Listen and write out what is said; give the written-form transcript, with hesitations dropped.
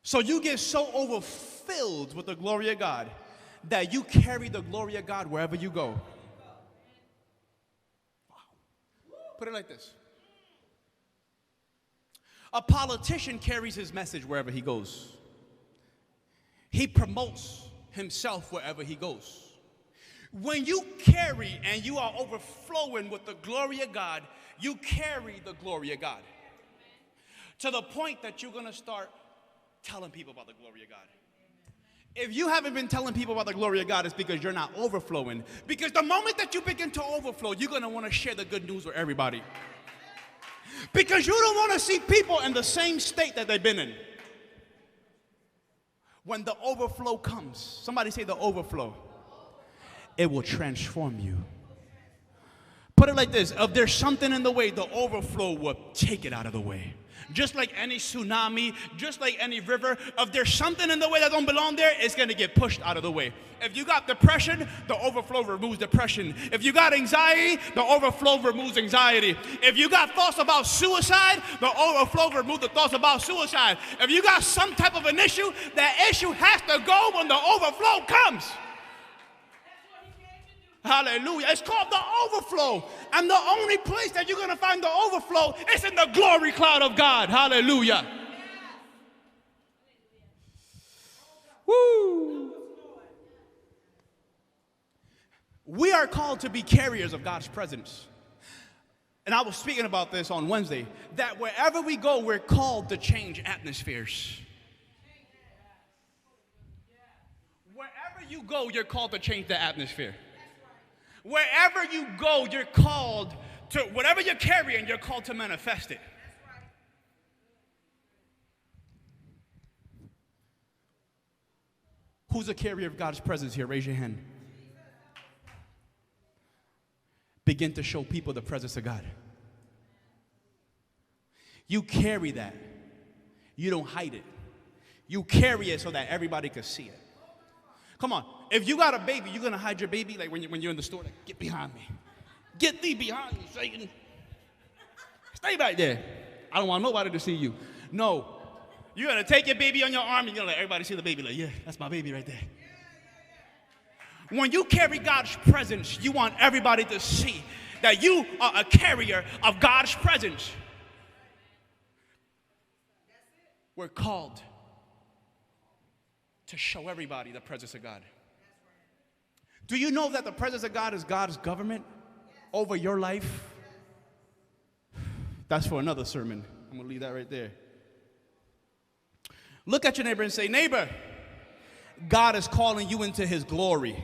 So you get so overfilled with the glory of God that you carry the glory of God wherever you go. Wow. Put it like this. A politician carries his message wherever he goes. He promotes himself wherever he goes. When you carry and you are overflowing with the glory of God, you carry the glory of God. To the point that you're going to start telling people about the glory of God. If you haven't been telling people about the glory of God, it's because you're not overflowing. Because the moment that you begin to overflow, you're going to want to share the good news with everybody. Because you don't want to see people in the same state that they've been in. When the overflow comes, somebody say the overflow, it will transform you. Put it like this, if there's something in the way, the overflow will take it out of the way. Just like any tsunami, just like any river, if there's something in the way that don't belong there, it's going to get pushed out of the way. If you got depression, the overflow removes depression. If you got anxiety, the overflow removes anxiety. If you got thoughts about suicide, the overflow removes the thoughts about suicide. If you got some type of an issue, that issue has to go when the overflow comes. Hallelujah. It's called the overflow. And the only place that you're going to find the overflow is in the glory cloud of God. Hallelujah. Woo. We are called to be carriers of God's presence. And I was speaking about this on Wednesday, that wherever we go, we're called to change atmospheres. Wherever you go, you're called to change the atmosphere. Wherever you go, you're called to, whatever you're carrying, you're called to manifest it. Who's a carrier of God's presence here? Raise your hand. Begin to show people the presence of God. You carry that. You don't hide it. You carry it so that everybody can see it. Come on. If you got a baby, you're going to hide your baby like when you're in the store, like, get behind me. Get thee behind me, Satan. Stay back there. I don't want nobody to see you. No. You're going to take your baby on your arm and you're going to let everybody see the baby. Like, yeah, that's my baby right there. When you carry God's presence, you want everybody to see that you are a carrier of God's presence. We're called to show everybody the presence of God. Do you know that the presence of God is God's government over your life? That's for another sermon. I'm going to leave that right there. Look at your neighbor and say, neighbor, God is calling you into his glory.